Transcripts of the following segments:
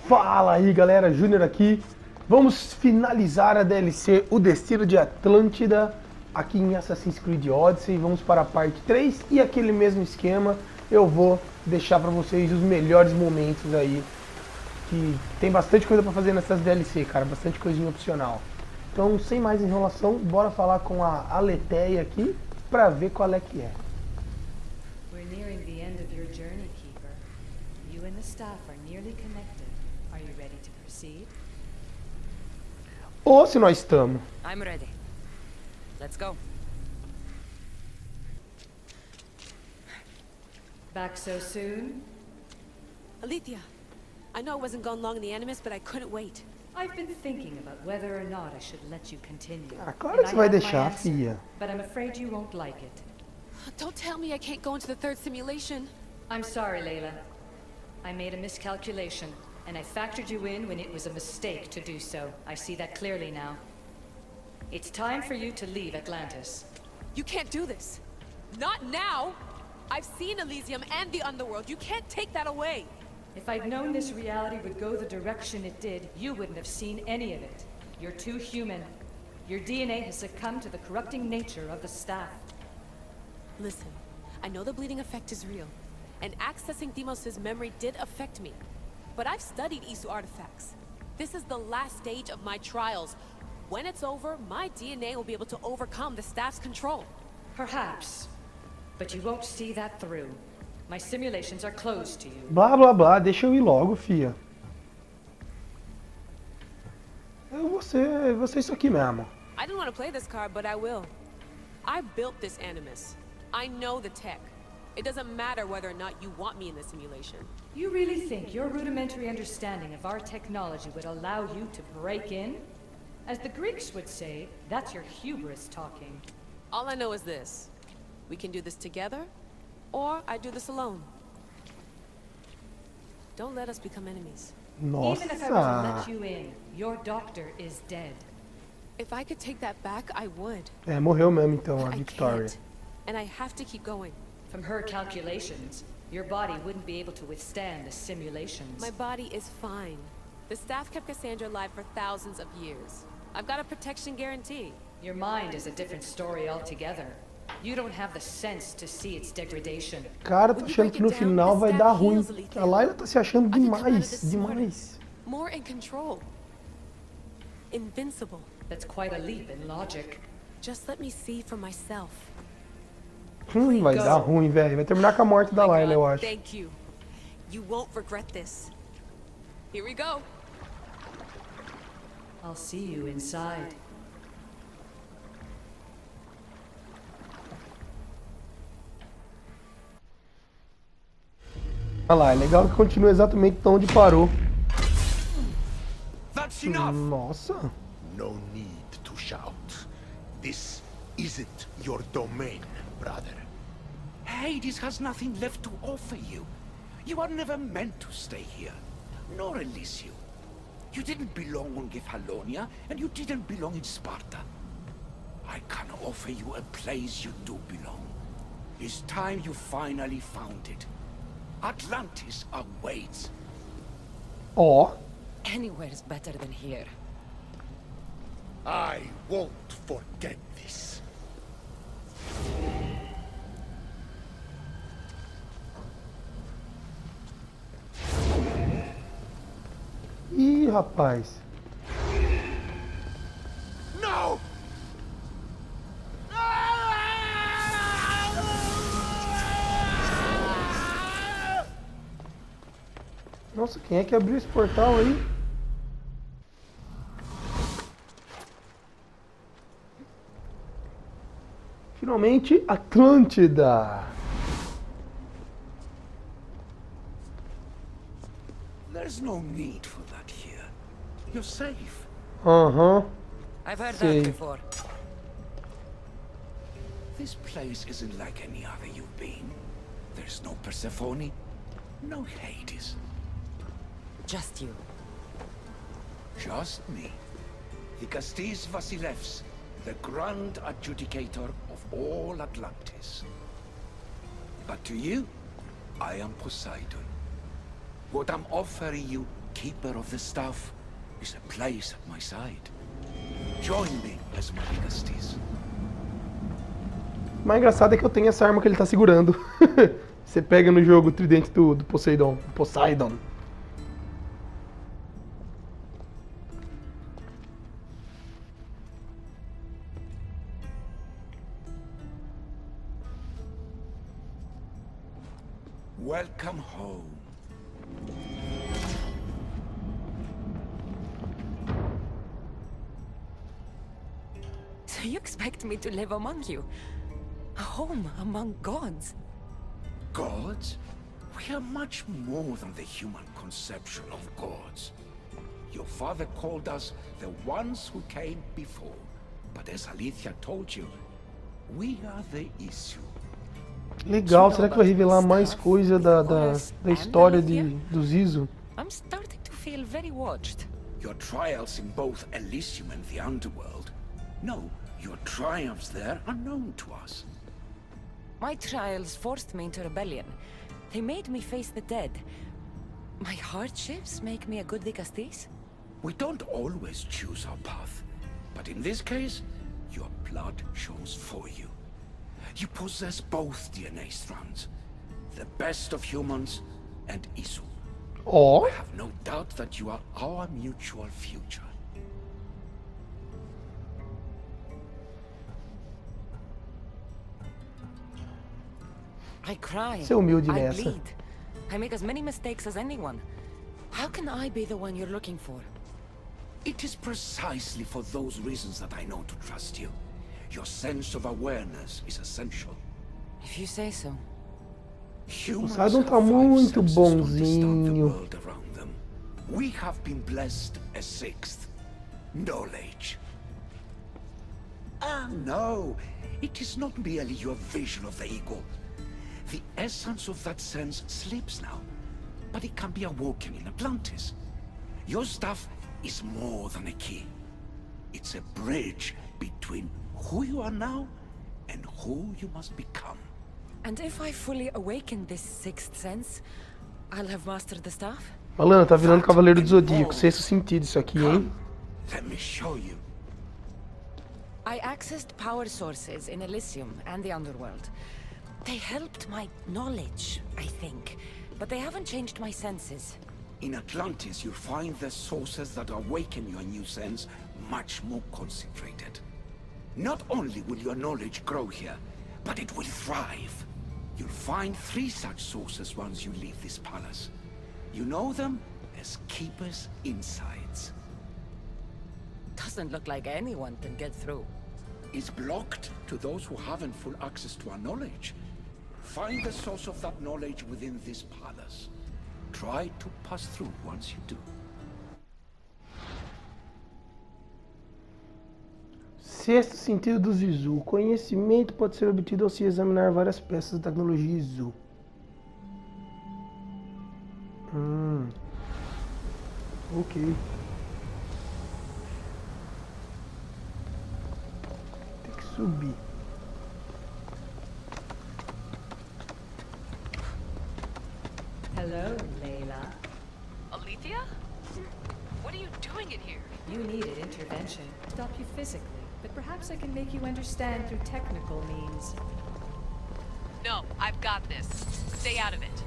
Fala aí galera, Júnior aqui. Vamos finalizar a DLC O Destino de Atlântida aqui em Assassin's Creed Odyssey. Vamos para a parte 3 e aquele mesmo esquema eu vou deixar para vocês os melhores momentos aí. Que tem bastante coisa para fazer nessas DLC, cara, bastante coisinha opcional. Então, sem mais enrolação, bora falar com a Aletheia aqui para ver qual é que é. We're nearing the end of your journey, Keeper. You and the staff are nearly connected. Are you ready to proceed? Ou se nós estamos. I'm ready. Let's go. Back so soon? Alethea, I know I wasn't gone long in the Animus, but I couldn't wait. I've been thinking about whether or not I should let you continue. Ah, claro que você vai deixar, filha. But I'm afraid you won't like it. Don't tell me I can't go into the third simulation. I'm sorry, Layla. I made a miscalculation, and I factored you in when it was a mistake to do so. I see that clearly now. It's time for you to leave Atlantis. You can't do this. Not now! I've seen Elysium and the Underworld. You can't take that away. If I'd known this reality would go the direction it did, you wouldn't have seen any of it. You're too human. Your DNA has succumbed to the corrupting nature of the staff. Listen, I know the bleeding effect is real, and accessing Deimos' memory did affect me. But I've studied Isu artifacts. This is the last stage of my trials. When it's over, my DNA will be able to overcome the staff's control. Perhaps. But you won't see that through. My simulations are closed to you. Blá blá blá, deixa eu ir logo, fia. Eu vou ser isso aqui mesmo. I didn't want to play this card, but I will. I built this Animus. I know the tech. It doesn't matter whether or not you want me in the simulation. You really think your rudimentary understanding of our technology would allow you to break in? As the Greeks would say, that's your hubris talking. All I know is this. We can do this together, or I do this alone. Don't let us become enemies. Even if I were to Nossa. let you in, your doctor is dead. If I could take that back, I would. É, morreu mesmo então a But I Victoria. can't. And I have to keep going. From her calculations, your body wouldn't be able to withstand the simulations. My body is fine. The staff kept Cassandra alive for thousands of years. I've got a protection guarantee. Your mind is a different story altogether. You don't have the sense to see its degradation. Cara, tô achando que no final vai dar ruim. A Layla tá se achando demais, demais. More in control. Invincible. That's quite a leap in logic. Just let me see for myself. Vai dar ruim, velho. Vai terminar com a morte da My Layla, eu God, acho. thank you. You won't regret this. Here we go. I'll see you inside. Olha lá, é legal que continua exatamente onde parou. That's enough! Nossa. No need to shout. This isn't your domain, brother. Hades has nothing left to offer you. You are never meant to stay here, nor Elysium. You didn't belong on Kefalonia, and you didn't belong in Sparta. I can offer you a place you do belong. It's time you finally found it. Atlantis awaits. Ó. Anywhere's better than here. I won't forget this. Ih, rapaz. No! Nossa, quem é que abriu esse portal aí? Finalmente, Atlântida. There's no need for that here. You're safe. Aham. I've heard See. that before. This place isn't like any other you've been. There's no Persephone, no Hades. Just you. Just me. The Castis Vasilevs, the grand adjudicator of all Atlantis. But to you, I am Poseidon. What I'm offering you keeper of the staff is a place at my side. Join me as my legacies. O mais engraçado é que eu tenho essa arma que ele tá segurando. Você pega no jogo o tridente do Poseidon. Poseidon. Welcome home. So you expect me to live among you? A home among gods? Gods? We are much more than the human conception of gods. Your father called us the ones who came before. But as Alethea told you, we are the issue. Legal, será que vai revelar mais coisa da história do Zizo? I'm starting to feel very watched. Your trials in both Elysium and the Underworld. No, your triumphs there are known to us. My trials forced me into rebellion. They made me face the dead. My hardships make me a good legastis? We don't always choose our path, but in this case, your blood shows for you. You possess both DNA strands, the best of humans and Isu. Ó, I have no doubt that you are our mutual future. I cry. Ser humilde I nessa. bleed. I make as many mistakes as anyone. How can I be the one you're looking for? It is precisely for those reasons that I know to trust you. Your sense of awareness is essential. If you say so. Humans Poseidon have tá five muito senses to understand the bonzinho. world around them. We have been blessed a sixth. Knowledge. Ah, no. It is not merely your vision of the ego. The essence of that sense slips now. But it can be awoken in Atlantis. Your stuff is more than a key. It's a bridge between who you are now and who you must become. And if I fully awaken this sixth sense, I'll have mastered the staff? Malandro, tá virando Cavaleiro do Zodíaco. Sexto sentido isso aqui, hein? Let me show you. I accessed power sources in Elysium and the Underworld. They helped my knowledge, I think. But they haven't changed my senses. In Atlantis, you'll find the sources that awaken your new sense much more concentrated. Not only will your knowledge grow here, but it will thrive. You'll find 3 such sources once you leave this palace. You know them as Keeper's Insides. Doesn't look like anyone can get through. It's blocked to those who haven't full access to our knowledge. Find the source of that knowledge within this palace. Try to pass through once you do. Sexto sentido do Zizu. O conhecimento pode ser obtido ao se examinar várias peças da tecnologia Zizu. Ok. Tem que subir. Hello, Layla. Alethea? What are you doing in here? You needed intervention. Stop you physically, but perhaps I can make you understand through technical means. No, I've got this. Stay out of it.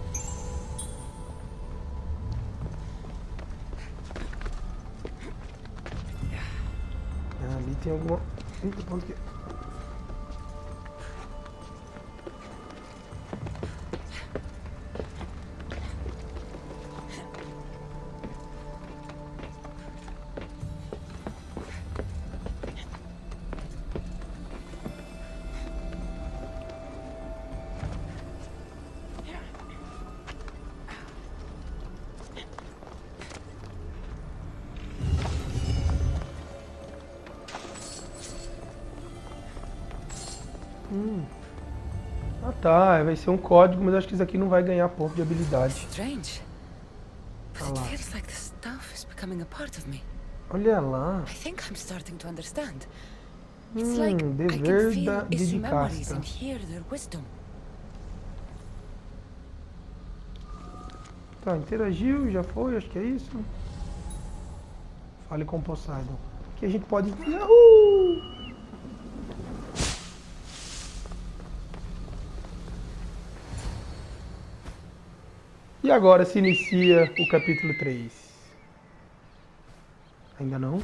Ali tem alguma... Eita, ponto que... Ah tá, vai ser um código, mas acho que isso aqui não vai ganhar ponto de habilidade. Strange. But Ah it lá. feels like the staff is becoming a part of me. Olha lá. I think I'm starting to understand. It's like I Dever can feel de its memories casta. and hear their wisdom. Tá, interagiu, já foi, acho que é isso. Fale com Poseidon. Aqui a gente pode... Yahoo! E agora se inicia o capítulo 3. Ainda não?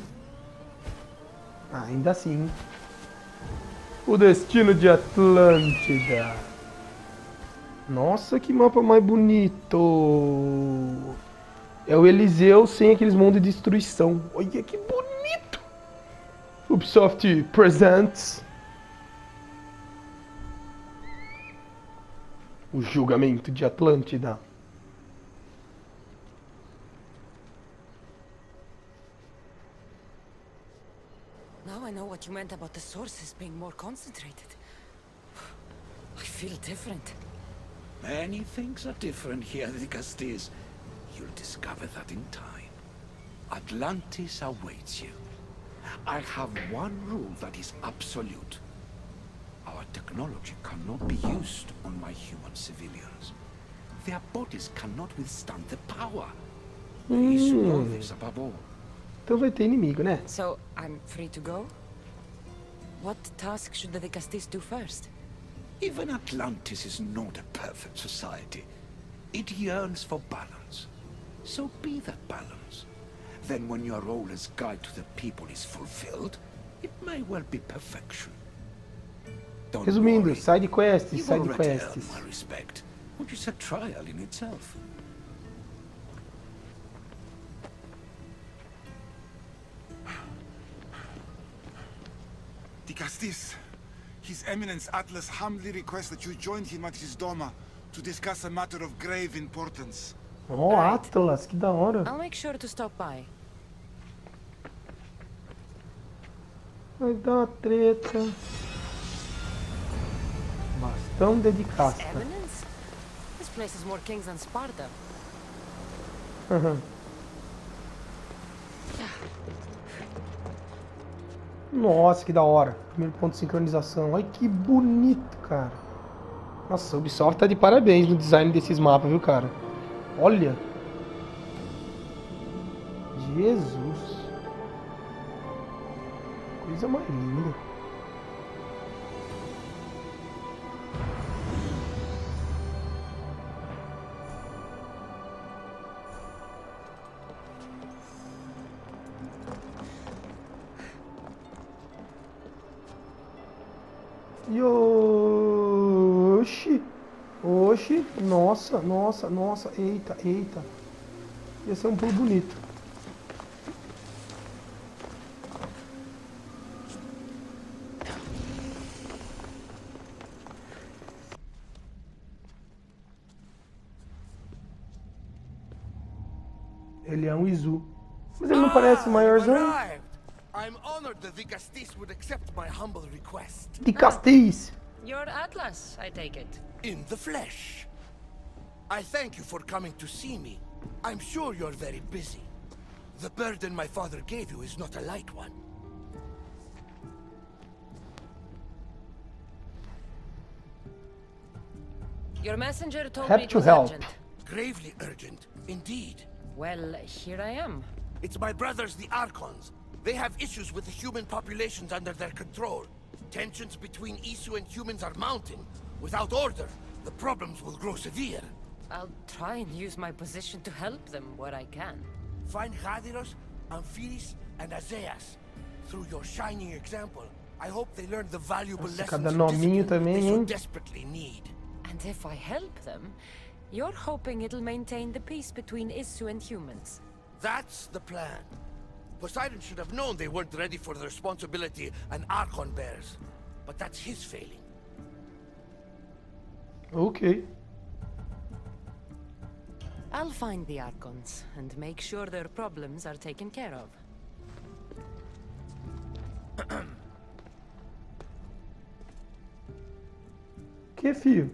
Ainda sim. O Destino de Atlântida. Nossa, que mapa mais bonito. É o Eliseu sem aqueles mundos de destruição. Olha que bonito. Ubisoft Presents. O julgamento de Atlântida. Now I know what you meant about the sources being more concentrated. I feel different. Many things are different here, Dicastis. You'll discover that in time. Atlantis awaits you. I have one rule that is absolute. Our technology cannot be used on my human civilians. Their bodies cannot withstand the power. These know this above all. Então vai ter inimigo, né? So, I'm free to go? What task should the Vicastis do first? Even Atlantis is not a perfect society. It yearns for balance. So be that balance. Then when your role as guide to the people is fulfilled, it may well be perfection. Don't Resumindo, worry. side quests, You've side already earned quests. my respect, which is a trial in itself. Dicastis, His Eminence Atlas humbly requests that you join him at his Doma to discuss a matter of grave importance. Oh, Atlas, que da hora. I'll make sure to stop by. Vai dar uma treta. Bastão de His casca. Eminence? This place is more kings than Sparta. Nossa, que da hora. Primeiro ponto de sincronização. Olha que bonito, cara. Nossa, a Ubisoft tá de parabéns no design desses mapas, viu, cara? Olha. Jesus. Coisa mais linda. E oxi. Oxi. Nossa, nossa, nossa. Eita, eita. Ia ser um pulo bonito. Ele é um Izu. Mas ele não parece maiorzão? I'm honored the Vicastis would accept my humble request. De Castis. You're Atlas, I take it. In the flesh. I thank you for coming to see me. I'm sure you're very busy. The burden my father gave you is not a light one. Your messenger told Happy me it to was help. urgent. Gravely urgent, indeed. Well, here I am. It's my brothers, the Archons. They have issues with the human populations under their control. Tensions between Isu and humans are mounting. Without order, the problems will grow severe. I'll try and use my position to help them where I can. Find Hadiros, Amphiris, and Azeas. Through your shining example, I hope they learn the valuable Nossa, lessons cada of nominho discipline também, they so hein? desperately need. And if I help them, you're hoping it'll maintain the peace between Isu and humans. That's the plan. Poseidon should have known they weren't ready for the responsibility an Archon bears. But that's his failing. Ok. I'll find the Archons and make sure their problems are taken care of. Que fio?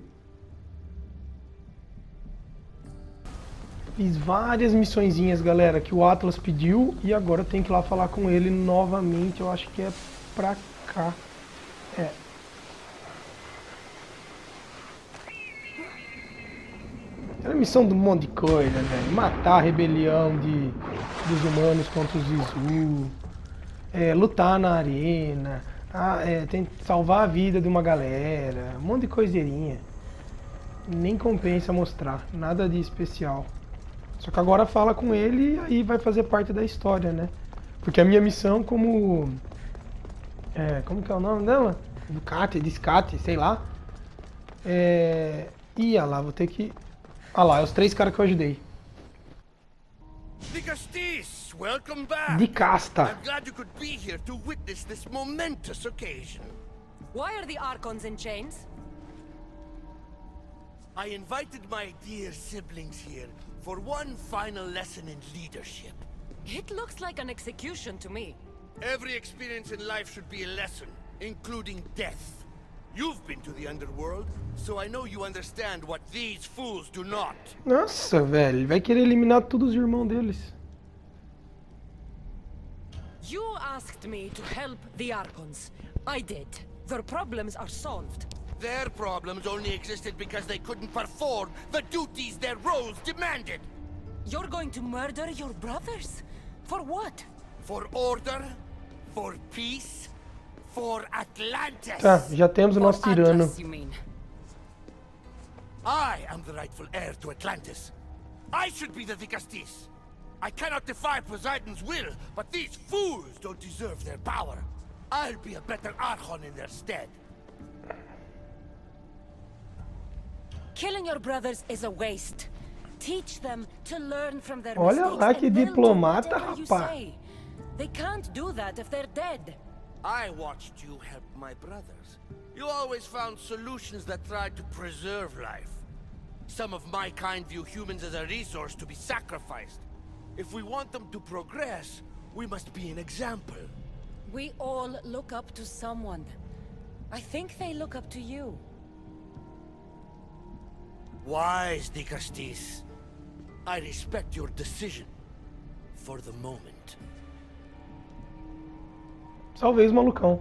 Fiz várias missõezinhas, galera, que o Atlas pediu e agora eu tenho que ir lá falar com ele novamente. Eu acho que é pra cá. É. missão de um monte de coisa, velho. Matar a rebelião dos humanos contra os Izu. Lutar na arena. Tem que salvar a vida de uma galera. Um monte de coiseirinha. Nem compensa mostrar. Nada de especial. Só que agora fala com ele e aí vai fazer parte da história, né? Porque a minha missão como... como que é o nome dela? Descate, sei lá. Olha lá, vou ter que... Ah lá, é os 3 caras que eu ajudei. Vigastis, welcome back. De casta. I'm glad you could be here to witness this momentous occasion. Why are the Archons in chains? I invited my dear siblings here for one final lesson in leadership. It looks like an execution to me. Every experience in life should be a lesson, including death. You've been to the underworld, so I know you understand what these fools do not. Nossa, velho. Vai querer eliminar todos os irmãos deles. You asked me to help the Archons. I did. Their problems are solved. Their problems only existed because they couldn't perform the duties their roles demanded. You're going to murder your brothers? For what? For order, for peace, for Atlantis. Tá, já temos o nosso tirano. Atlas, you mean? I am the rightful heir to Atlantis. I should be the Vigastis. I cannot defy Poseidon's will, but these fools don't deserve their power. I'll be a better Archon in their stead. Killing your brothers is a waste. Teach them to learn from their Olha mistakes lá que and they'll do diplomata, whatever you rapaz. say. They can't do that if they're dead. I watched you help my brothers. You always found solutions that tried to preserve life. Some of my kind view humans as a resource to be sacrificed. If we want them to progress, we must be an example. We all look up to someone. I think they look up to you. Wise, Vigastis. I respect your decision for the moment. Salvei os malucão.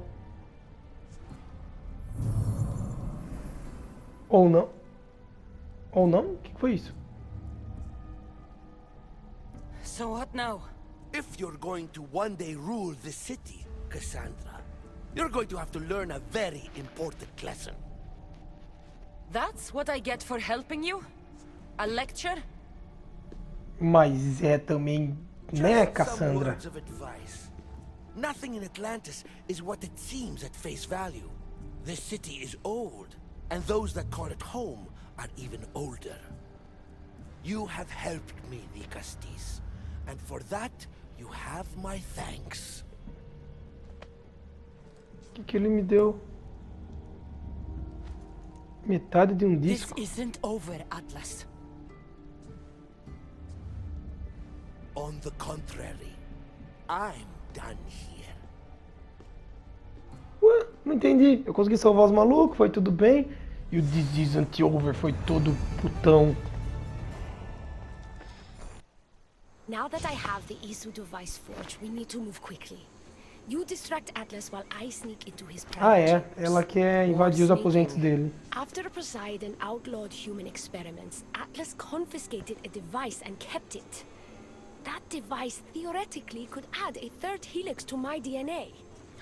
Ou não. Ou não? O que foi isso? So what now? If you're going to one day rule the city, Cassandra, you're going to have to learn a very important lesson. That's what I get for helping you? A lecture? Mas é também, né, Just some Cassandra? words of advice. Nothing in Atlantis is what it seems at face value. This city is old, and those that call it home are even older. You have helped me, Vigastis, and for that, you have my thanks. O que ele me deu? Metade de um This disco. isn't over, Atlas. On the contrary, I'm done here. Ué, não entendi. Eu consegui salvar os malucos, foi tudo bem. E o This Isn't Over foi todo putão. Now that I have the Isu device forged, we need to move quickly. You distract Atlas while I sneak into his private Ah, é. chambers. Ela quer invadir os aposentos dele. After Poseidon outlawed human experiments, Atlas confiscated a device and kept it. That device theoretically could add a third helix to my DNA.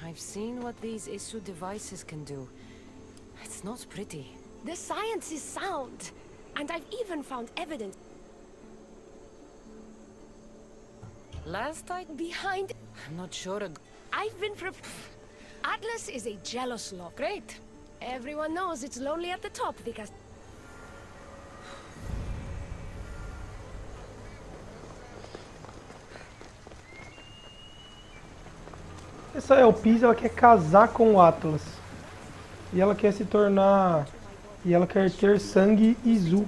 I've seen what these Isu devices can do. It's not pretty. The science is sound, and I've even found evidence Last I... behind. I'm not sure I've been Atlas is a jealous lover. Great. Everyone knows it's lonely at the top because... Essa Elpis, ela quer casar com o Atlas. E ela quer se tornar... E ela quer ter sangue Izu.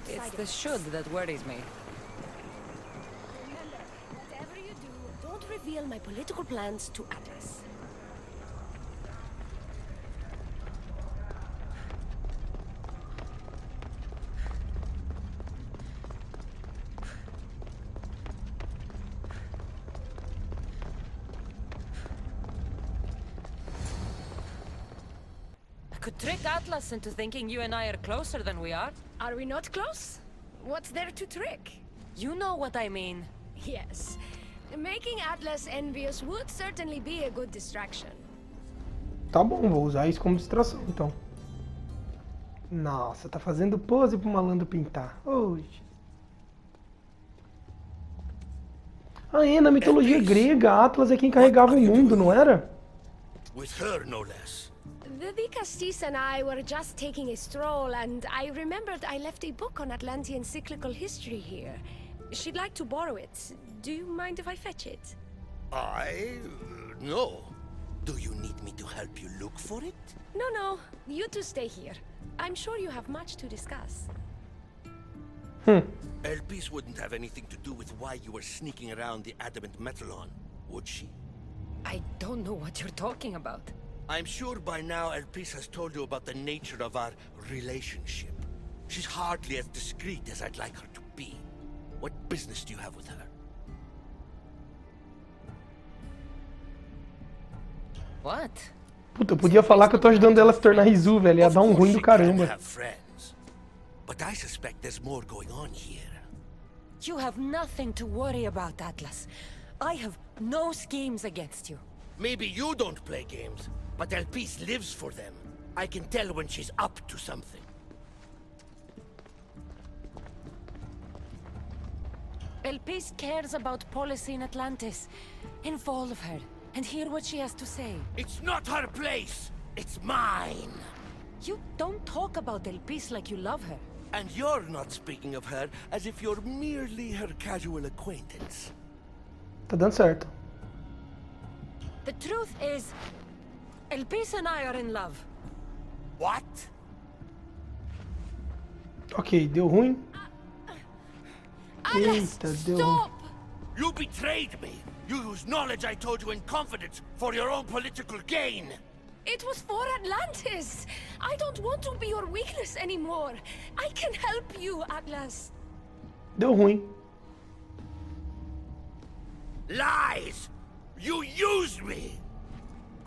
it's the should that worries me. Remember, whatever you do, don't reveal my political plans to Atlas. I could trick Atlas into thinking you and I are closer than we are. Are we not close? What's there to trick? You know what I mean. Yes. Making Atlas envious would certainly be a good distraction. Tá bom, vou usar isso como distração, então. Nossa, tá fazendo pose pro malandro pintar. Hoje. Na mitologia grega, Atlas é quem carregava o mundo, não era? With her, no less. The Vicastis and I were just taking a stroll, and I remembered I left a book on Atlantean cyclical history here. She'd like to borrow it. Do you mind if I fetch it? No. Do you need me to help you look for it? No. You two stay here. I'm sure you have much to discuss. Elpis wouldn't have anything to do with why you were sneaking around the adamant metalon, would she? I don't know what you're talking about. I'm sure by now Elpis has told you about the nature of our relationship. She's hardly as discreet as I'd like her to be. What business do you have with her? What? Puta, eu podia falar que eu tô ajudando ela a se tornar Rizu, velho. Ia dar um ruim do caramba. But I suspect there's more going on here. You have nothing to worry about, Atlas. I have no schemes against you. Maybe you don't play games, but Elpis lives for them. I can tell when she's up to something. Elpis cares about policy in Atlantis. Involve her and hear what she has to say. It's not her place. It's mine. You don't talk about Elpis like you love her. And you're not speaking of her as if you're merely her casual acquaintance. Tá dando certo. The truth is, Elpis and I are in love. What? Ok, deu ruim. Atlas, Eita, deu ruim. stop! You betrayed me. You used knowledge I told you in confidence for your own political gain. It was for Atlantis! I don't want to be your weakness anymore. I can help you, Atlas. Deu ruim. Lies! You used me!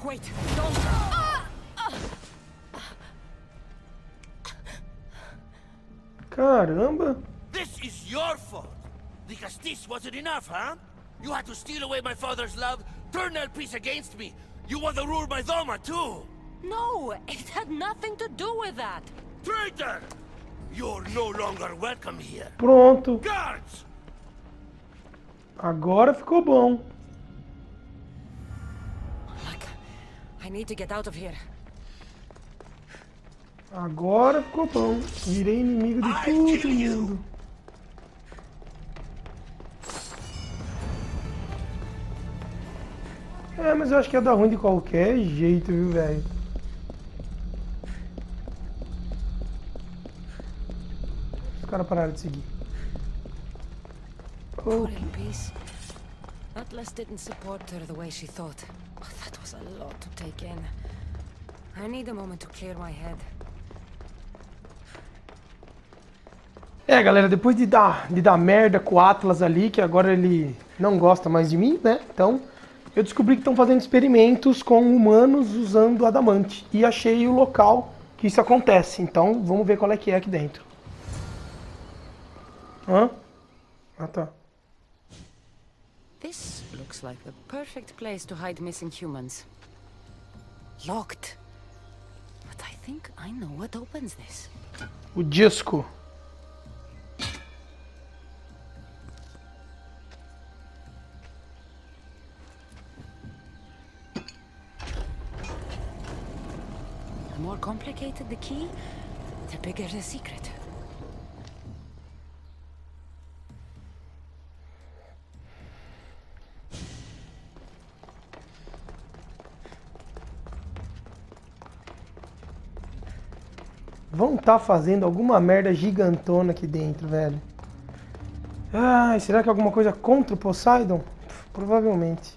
Wait, don't. Caramba. This is your fault. The Castis wasn't enough, huh? You had to steal away my father's love, turn Elpis against me. You want to rule my Doma, too! No, it had nothing to do with that. Traitor! You're no longer welcome here. Pronto. Guards! Agora ficou bom. Look, I need to get out of here. Agora ficou bom. Virei inimigo de todo mundo. Mas eu acho que ia dar ruim de qualquer jeito, viu, velho? Os caras pararam de seguir. Poor Elpis. Atlas didn't support her the way she thought. That was a lot to take in. I need a moment to clear my head. Galera, depois de dar merda com o Atlas ali, que agora ele não gosta mais de mim, né? Então, eu descobri que estão fazendo experimentos com humanos usando adamante. E achei o local que isso acontece. Então, vamos ver qual é que é aqui dentro. Hã? Ah, tá. This looks like the perfect place to hide missing humans. Locked. But I think I know what opens this. O disco. The more complicated the key, the bigger the secret. Vão estar fazendo alguma merda gigantona aqui dentro, velho. Ai, será que é alguma coisa contra o Poseidon? Provavelmente.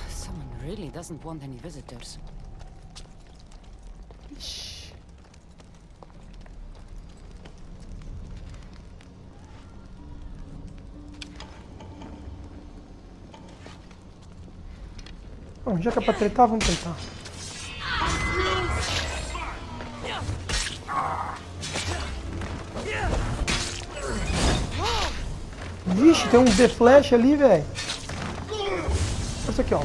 Someone really doesn't want any visitors. Ixi. Bom, já que é pra tretar, vamos tretar. Vixe, tem um The Flash ali, velho. Olha isso aqui, ó.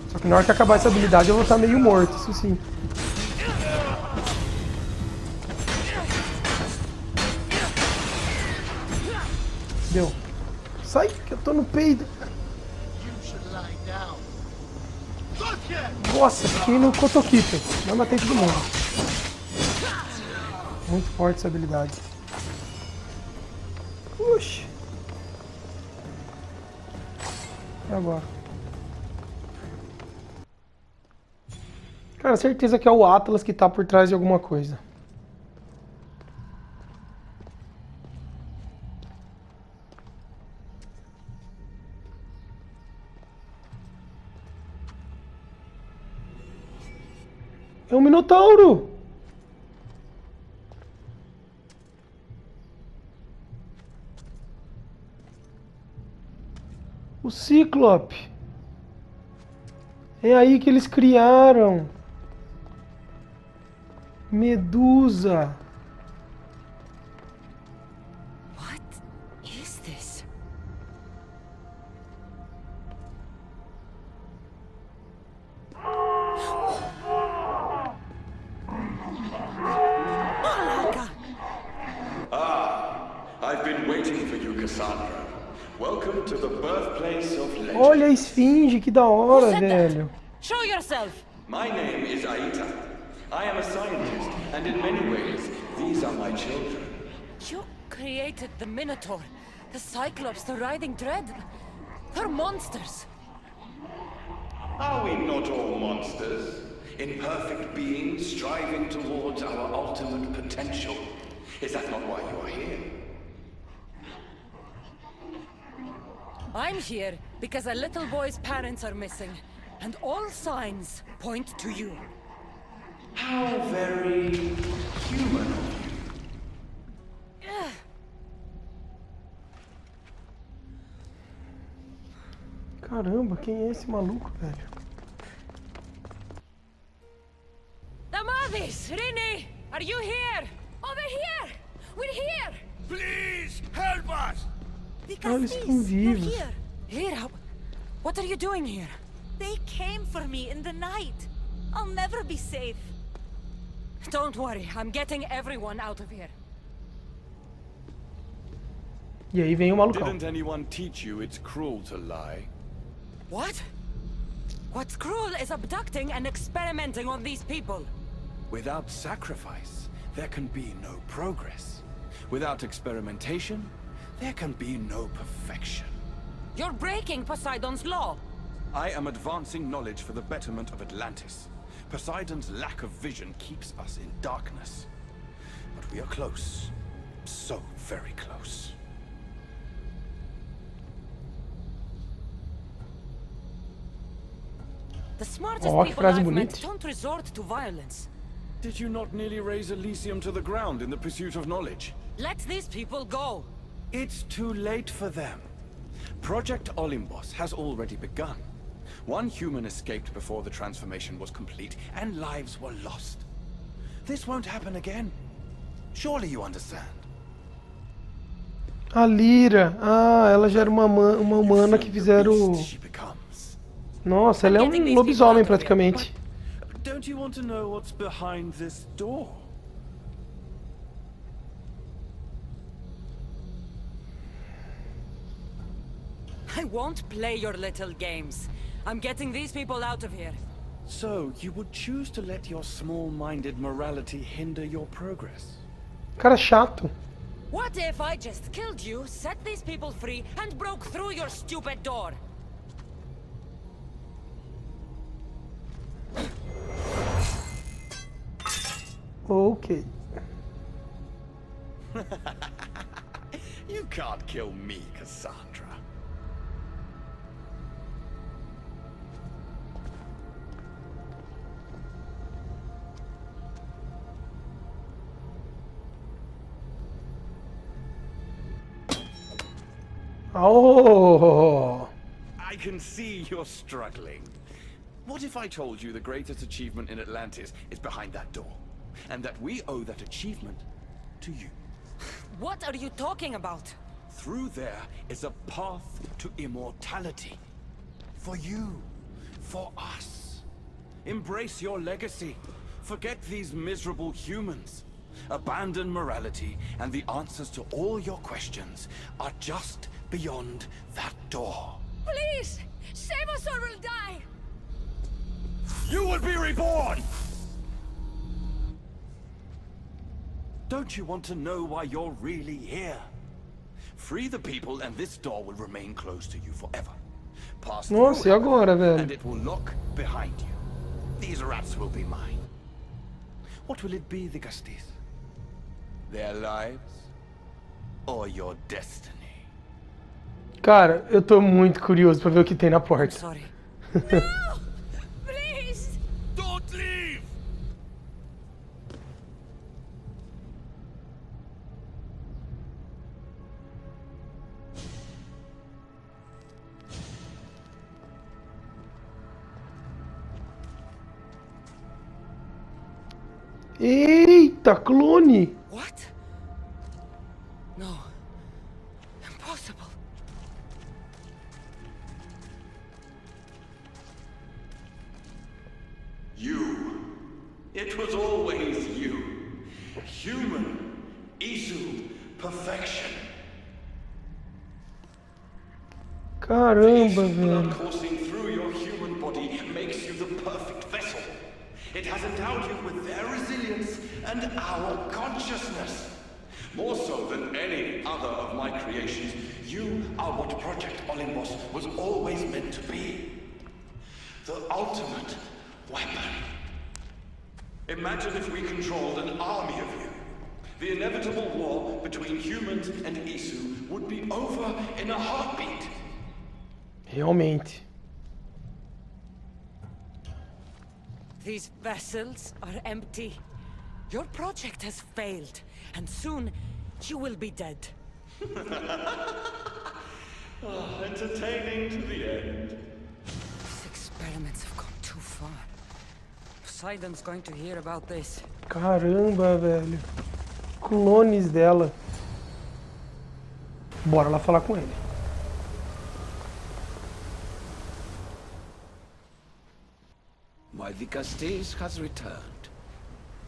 Só que na hora que acabar essa habilidade eu vou estar meio morto, isso sim. Deu. Sai, que eu tô no peido. Nossa, fiquei no cotoquito. Mas matei todo mundo. Muito forte essa habilidade. Oxi. E agora? Cara, certeza que é o Atlas que tá por trás de alguma coisa. É um Minotauro! O Cíclope! É aí que eles criaram! Medusa! What is this? I've been waiting for you, Cassandra. Welcome to the birthplace of legend. Olha a esfinge, que da hora, velho! Show yourself! My name is Aita. I am a scientist, and in many ways, these are my children. You created the Minotaur, the Cyclops, the Riding Dread. They're monsters. Are we not all monsters? Imperfect beings striving towards our ultimate potential. Is that not why you are here? I'm here because a little boy's parents are missing, and all signs point to you. How very human of you. Caramba, quem é esse maluco, velho? Damaris! Rini! Are you here? Over here! We're here! Please, help us! Ah, eles estão vivos. Lyra, what are you doing here? They came for me in the night. I'll never be safe. Don't worry, I'm getting everyone out of here. E aí vem o malucão. Didn't anyone teach you it's cruel to lie? What? What's cruel is abducting and experimenting on these people. Without sacrifice, there can be no progress. Without experimentation, there can be no perfection. You're breaking Poseidon's law. I am advancing knowledge for the betterment of Atlantis. Poseidon's lack of vision keeps us in darkness. But we are close. So very close. The smartest Oh, que people frase I've bonita. met don't resort to violence. Did you not nearly raise Elysium to the ground in the pursuit of knowledge? Let these people go. It's too late for them. Project Olympus has already begun. One human escaped before the transformation was complete, and lives were lost. This won't happen again. Surely you understand. A Lyra. Ah, ela já era uma humana que fizeram... She becomes. Nossa, ela é um lobisomem praticamente. Don't you want to know what's behind this door? I won't play your little games. I'm getting these people out of here. So, you would choose to let your small-minded morality hinder your progress? Cara chato. What if I just killed you, set these people free, and broke through your stupid door? Ok. You can't kill me, Cassandra. Oh! I can see you're struggling. What if I told you the greatest achievement in Atlantis is behind that door? And that we owe that achievement to you? What are you talking about? Through there is a path to immortality. For you. For us. Embrace your legacy. Forget these miserable humans. Abandon morality, and the answers to all your questions are just beyond that door. Please! Save us or we'll die! You will be reborn! Don't you want to know why you're really here? Free the people and this door will remain closed to you forever. Pass Nossa, e through, agora, velho? and it will lock behind you. These rats will be mine. What will it be, the Gastis? Their lives? Or your destiny? Cara, eu tô muito curioso pra ver o que tem na porta. Sorry. No! Please! Don't leave! Eita, clone! What? No. Impossible. You. It was always you. Human. Isu. Perfection. Caramba, Isu blood velho. coursing through your human body makes you the perfect vessel. It has endowed you with their resilience and our consciousness. More so than any other of my creations, you are what Project Olympus was always meant to be. The ultimate weapon. Imagine if we controlled an army of you. The inevitable war between humans and Isu would be over in a heartbeat. Realmente. These vessels are empty. Your project has failed, and soon you will be dead. Entertaining to the end. These experiments have gone too far. Poseidon's going to hear about this. Caramba, velho. Clones dela. Bora lá falar com ele. My Vigastes has returned.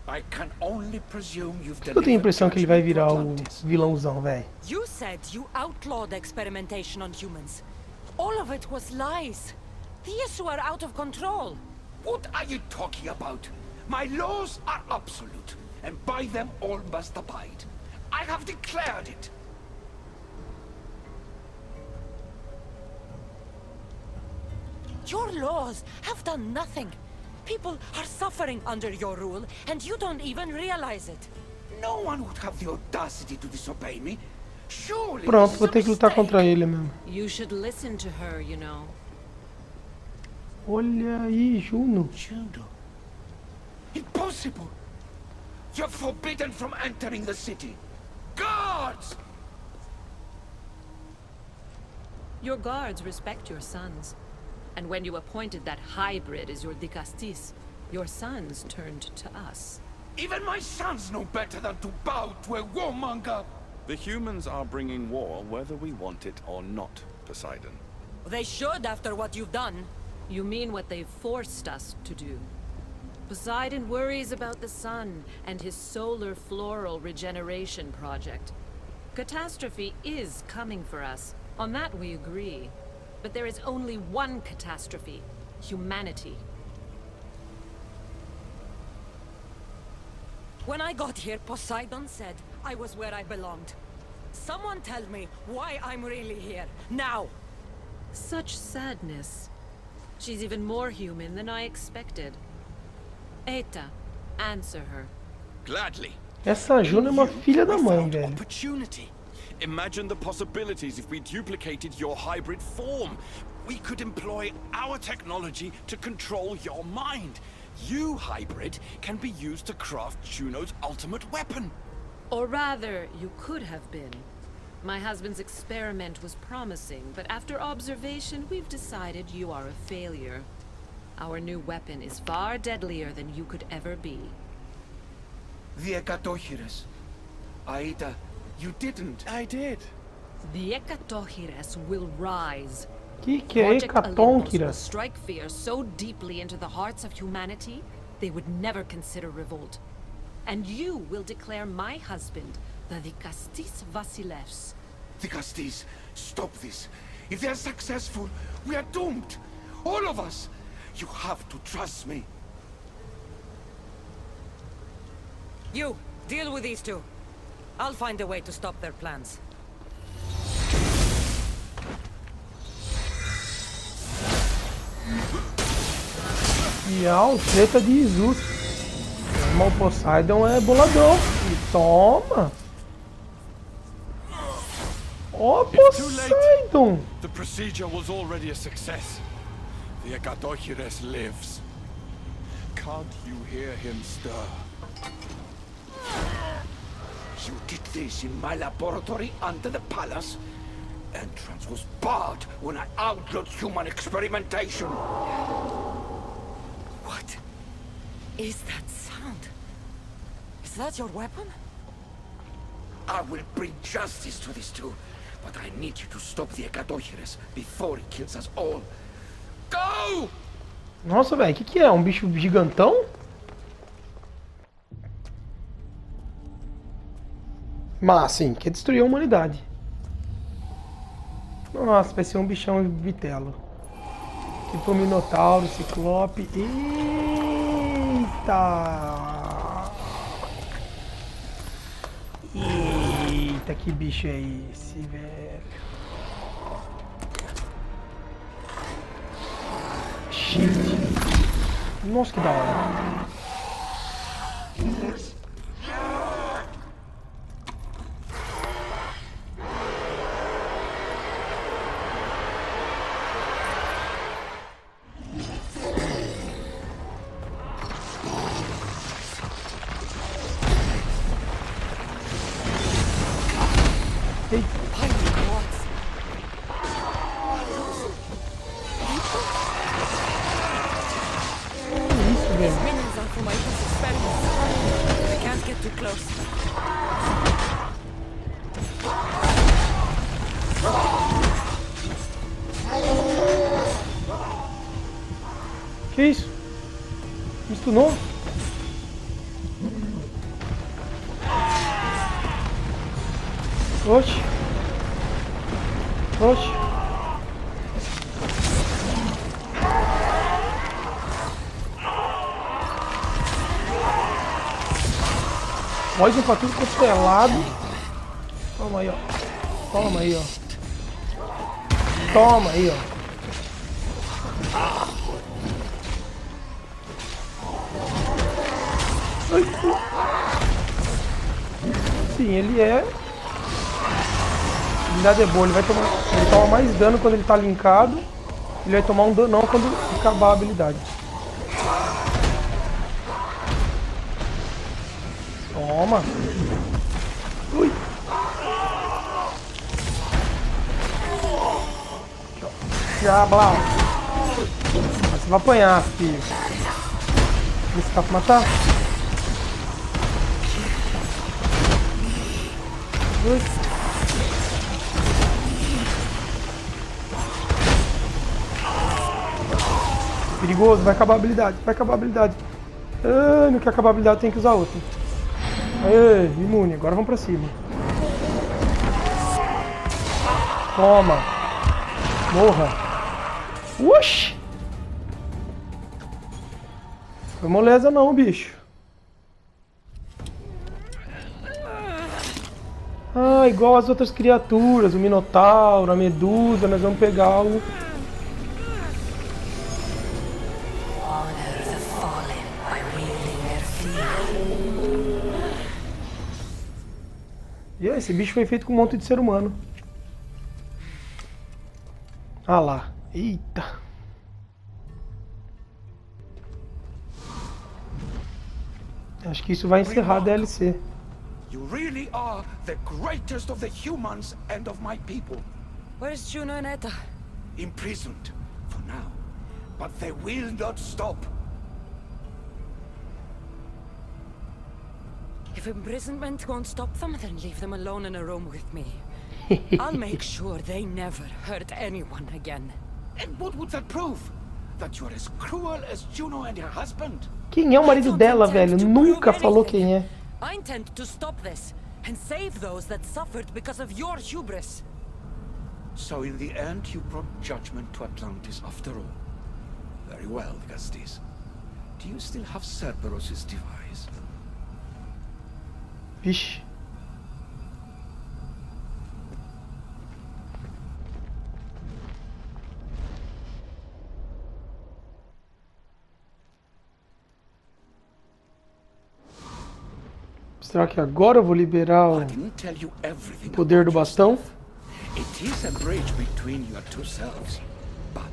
I can only presume you've Eu tenho a impressão que ele vai virar o vilãozão, velho. You said you outlawed experimentation on humans. All of it was lies. The Issue are out of control. What are you talking about? My laws are absolute, and by them all must abide. I have declared it. Your laws have done nothing. People are suffering under your rule, and you don't even realize it. No one would have the audacity to disobey me. Surely Pronto, vou ter que lutar contra ele mesmo. You should listen to her, you know. Olha aí, Juno. Juno. Impossible! You're forbidden from entering the city. Guards! Your guards respect your sons. And when you appointed that hybrid as your Dicastis, your sons turned to us. Even my sons know better than to bow to a warmonger. The humans are bringing war whether we want it or not, Poseidon. They should after what you've done. You mean what they've forced us to do. Poseidon worries about the sun and his solar floral regeneration project. Catastrophe is coming for us. On that we agree. But there is only one catastrophe. Humanity. When I got here, Poseidon said I was where I belonged. Someone tell me why I'm really here, now! Such sadness. She's even more human than I expected. Eta, answer her. Gladly. Essa Juno é uma filha da We mãe, found velho. opportunity. Imagine the possibilities if we duplicated your hybrid form. We could employ our technology to control your mind. You, hybrid, can be used to craft Juno's ultimate weapon. Or rather, you could have been. My husband's experiment was promising, but after observation, we've decided you are a failure. Our new weapon is far deadlier than you could ever be. The Ekatohires. Aida, you didn't. I did. The Ekatohires will rise. Que é Project Olympus will Ekatohires? strike fear so deeply into the hearts of humanity, they would never consider revolt. And you will declare my husband the Dikastis Vasilevs. Dikastis, stop this. If they're successful, we are doomed. All of us. You have to trust me. You, deal with these two. I'll find a way to stop their plans. E a treta de Jesus. O Poseidon é boladão. E toma! Ó, Poseidon! The procedure was already a success. The Ekatohires lives. Can't you hear him stir? You did this in my laboratory under the palace. Entrance was barred when I outlawed human experimentation. What is that sound? Is that your weapon? I will bring justice to these two, but I need you to stop the Ekatohires before it kills us all. Go! Nossa, velho, que é? Um bicho gigantão? Mas, sim, quer destruir a humanidade. Nossa, vai ser um bichão vitelo. Tipo Minotauro, Ciclope. Eita! Eita, que bicho é esse, velho? Shift. Nossa, que da hora. Que isso? Me stunou? Oxi. Oxi. Poison pra tudo quanto é lado. Toma aí, ó. Toma aí, ó. Toma aí, ó. Sim, ele é. A habilidade é boa, ele toma mais dano quando ele tá linkado. Ele vai tomar um danão quando acabar a habilidade. Toma! Ui! Já, blá! Você vai apanhar, filho. Você tá pra matar? Ui! Perigoso, vai acabar a habilidade, vai acabar a habilidade. Ah, não quer acabar a habilidade, tem que usar outra. Aê, imune, agora vamos pra cima. Toma. Morra. Oxi. Foi moleza não, bicho. Ah, igual as outras criaturas, o Minotauro, a Medusa, nós vamos pegar o... E esse bicho foi feito com um monte de ser humano. Ah lá. Eita. Acho que isso vai encerrar a DLC. You really are the greatest of the humans and of my people. Where's Juno and Etta? Imprisoned, for now. But they will not stop. If imprisonment won't stop them, then leave them alone in a room with me. I'll make sure they never hurt anyone again. And what would that prove? That you're as cruel as Juno and her husband? Quem é o marido dela, velho? Nunca falou quem é. I intend to stop this and save those that suffered because of your hubris. So in the end, you brought judgment to Atlantis after all. Very well, Gastis. Do you still have Cerberus' device? Vixe. Será que agora eu vou liberar o poder do bastão? It is a bridge between your two selves, but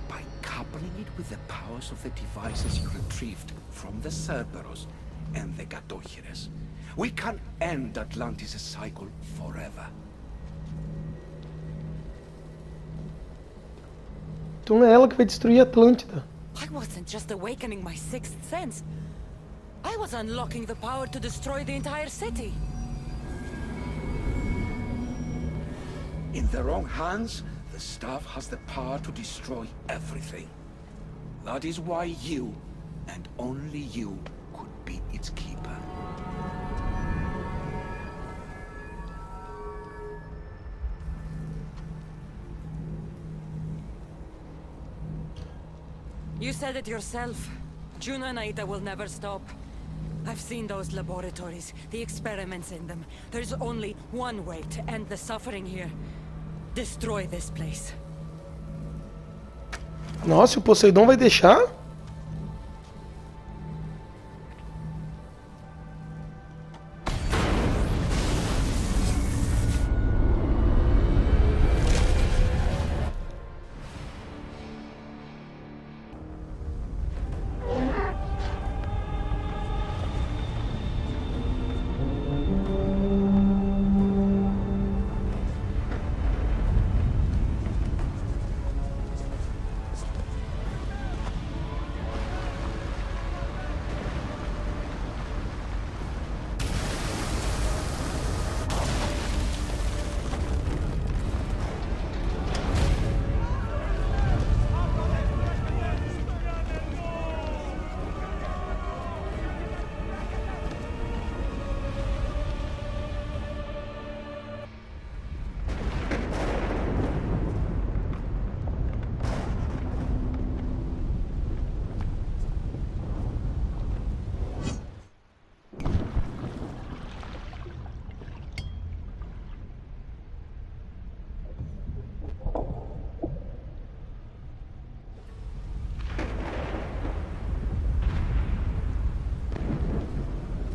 by coupling it with the powers of the devices you retrieved from the Cerberus and the Gadohires, we can end Atlantis' cycle forever. Então é ela que vai destruir a Atlântida. I wasn't just awakening my sixth sense. I was unlocking the power to destroy the entire city. In the wrong hands, the staff has the power to destroy everything. That is why you, and only you, could be its keeper. You said it yourself. Juno and Aida will never stop. I've seen those laboratories, the experiments in them. There's only one way to end the suffering here. Destroy this place. Nossa, o Poseidon vai deixar?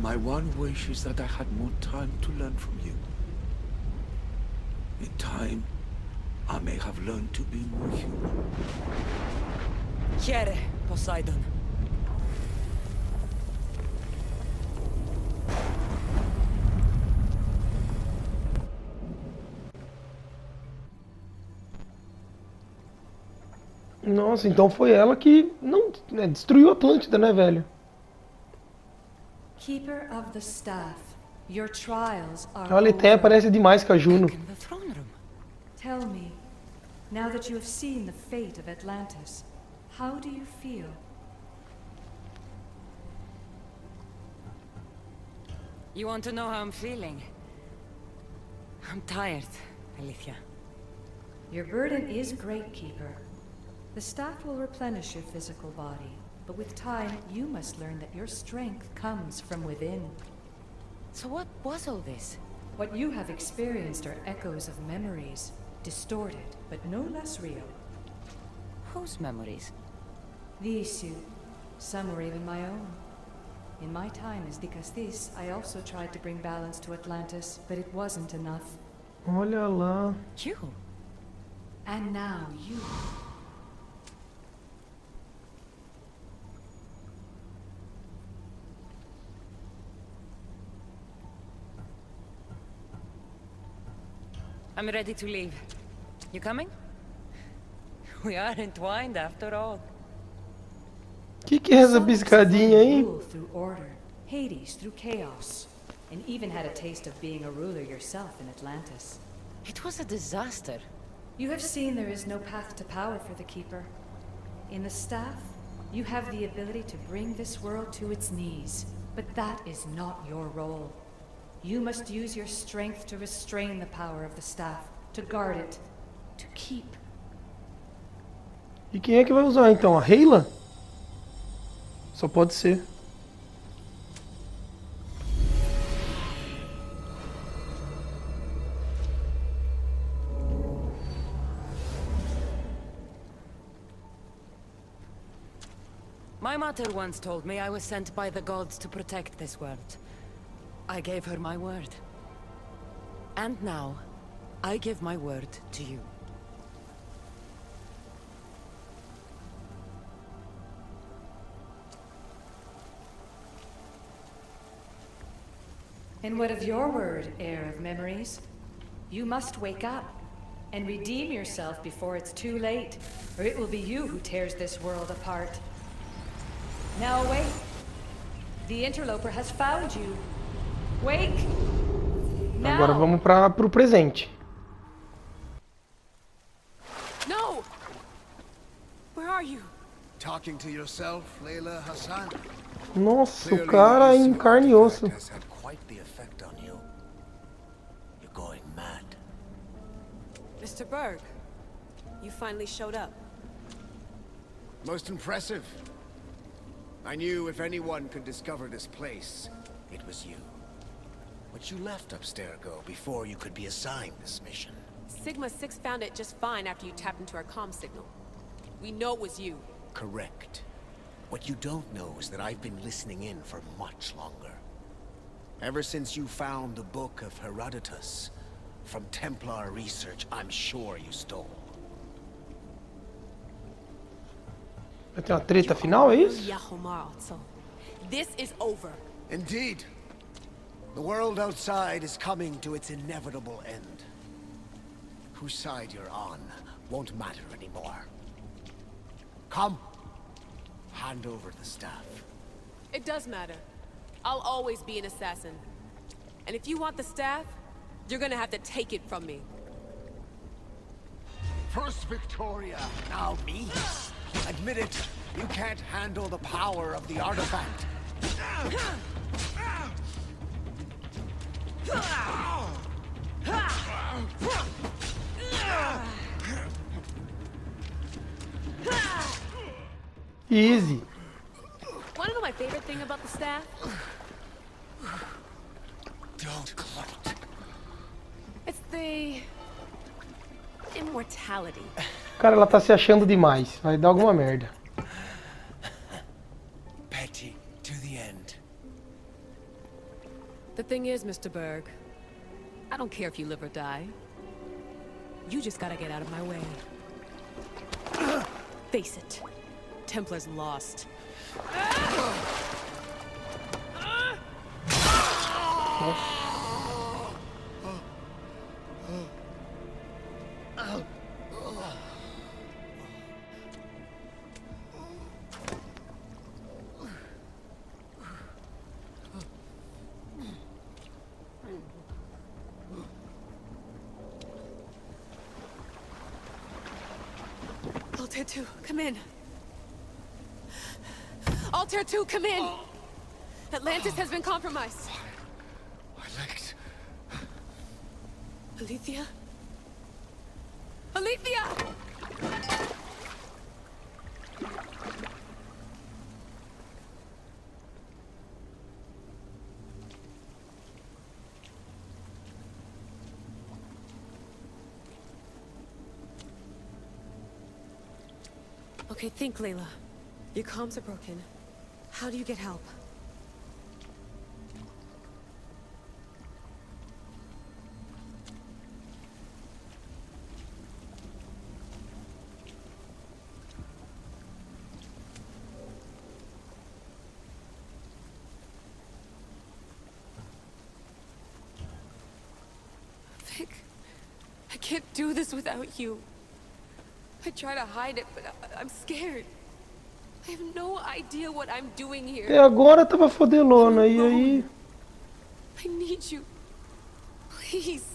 My one wish is that I had more time to learn from you. In time, I may have learned to be more human. Here, Poseidon. Nossa, então foi ela que não destruiu a Atlântida, né, velho? Keeper of the staff, your trials are A Letéia parece demais com a Juno. Tell me, now that you have seen the fate of Atlantis, how do you feel? You want to know how I'm feeling? I'm tired, Alethea. Your burden is great, Keeper. The staff will replenish your physical body, but with time, you must learn that your strength comes from within. So what was all this? What you have experienced are echoes of memories, distorted, but no less real. Whose memories? These, some were even my own. In my time as Dicastis, I also tried to bring balance to Atlantis, but it wasn't enough. Olha lá. You? And now you. I'm ready to leave. You coming? We are entwined after all. Que é essa piscadinha aí? Rule through order, Hades through chaos, and even had a taste of being a ruler yourself in Atlantis. It was a disaster. You have seen there is no path to power for the Keeper. In the staff, you have the ability to bring this world to its knees, but that is not your role. You must use your strength to restrain the power of the staff, to guard it, to keep. E quem é que vai usar então? A Hela? Só pode ser. My mother once told me I was sent by the gods to protect this world. I gave her my word. And now, I give my word to you. And what of your word, heir of memories? You must wake up and redeem yourself before it's too late, or it will be you who tears this world apart. Now awake. The interloper has found you. Wake. Now. Agora vamos pro presente. No! Where are you? Talking to yourself, Layla Hassan? Nossa, o cara é em carne e osso. Has had quite the effect on you. You're going mad. Mr. Berg, you finally showed up. Most impressive. I knew if anyone could discover this place, it was you. But you left Abstergo before you could be assigned this mission. Sigma 6 found it just fine after you tapped into our comm signal. We know it was you. Correct. What you don't know is that I've been listening in for much longer. Ever since you found the Book of Herodotus, from Templar research I'm sure you stole. Vai ter uma treta final, é isso? This is over. Indeed. The world outside is coming to its inevitable end. Whose side you're on won't matter anymore. Come. Hand over the staff. It does matter. I'll always be an assassin. And if you want the staff, you're gonna have to take it from me. First Victoria, now me. Admit it, you can't handle the power of the artifact. Easy. Wanna know my favorite thing about the staff? Don't gloat. It's the immortality. Cara, ela tá se achando demais. Vai dar alguma merda. Petty to the end. The thing is, Mr. Berg, I don't care if you live or die. You just gotta get out of my way. Face it. Templar's lost. Altair 2, come in. Altair 2, come in! Atlantis has been compromised. My legs. Alethea? Alethea! Okay, think, Layla. Your comms are broken. How do you get help? Vic, can't do this without you. I try to hide it, but I'm scared. I have no idea what I'm doing here. Até agora tava fodelona, e aí... I need you. Please.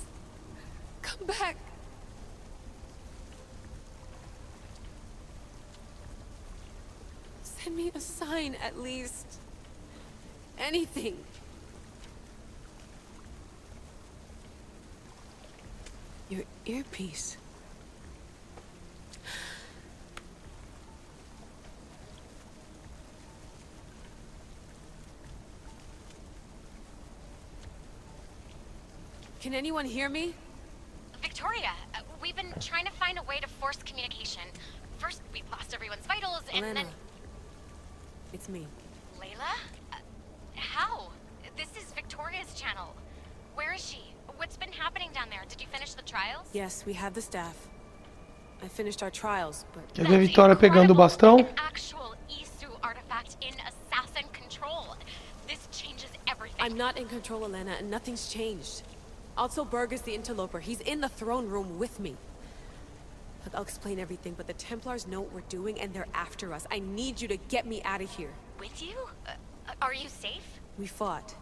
Come back. Send me a sign at least. Anything. Your earpiece. Can anyone hear me? Victoria, we've been trying to find a way to force communication. First, we lost everyone's vitals, and Elena. then... It's me. Layla? How? This is Victoria's channel. Where is she? What's been happening down there? Did you finish the trials? Yes, we have the staff. I finished our trials, but... Quer ver a Vitória pegando o bastão? An actual Esse artifact in assassin control. This changes everything. I'm not in control, Elena, and nothing's changed. Also, Berg is the interloper. He's in the throne room with me. Look, I'll explain everything, but the Templars know what we're doing, and they're after us. I need you to get me out of here. With you? Are you safe? We fought.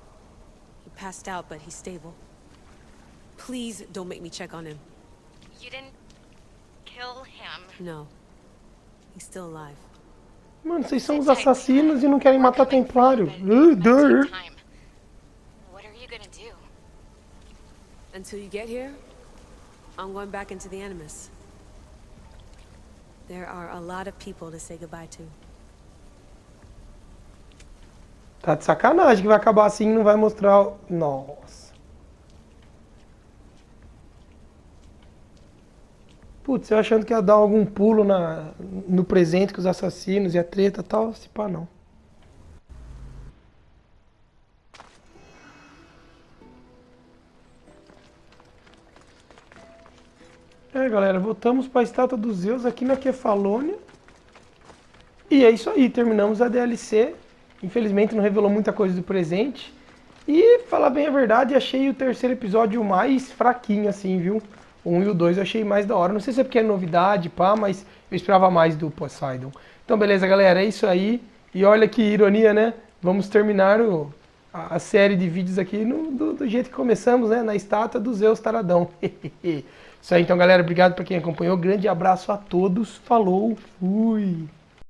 He passed out, but he's stable. Please don't make me check on him. You didn't kill him. No. He's still alive. Mano, vocês são os assassinos e não querem matar Templário. Dur. What are you gonna do? Until you get here, I'm going back into the Animus. There are a lot of people to say goodbye to. Tá de sacanagem que vai acabar assim e não vai mostrar o... Nossa. Putz, eu achando que ia dar algum pulo no presente com os assassinos e a treta e tal, se pá não. É, galera, voltamos para a estátua dos Zeus aqui na Kefalônia. E é isso aí, terminamos a DLC. Infelizmente não revelou muita coisa do presente. E, falar bem a verdade, achei o terceiro episódio mais fraquinho, assim, viu? O 1 e o 2 eu achei mais da hora. Não sei se é porque é novidade, pá, mas eu esperava mais do Poseidon. Então, beleza, galera, é isso aí. E olha que ironia, né? Vamos terminar a série de vídeos aqui do jeito que começamos, né? Na estátua do Zeus Taradão. Isso aí, então, galera, obrigado para quem acompanhou. Grande abraço a todos. Falou, fui!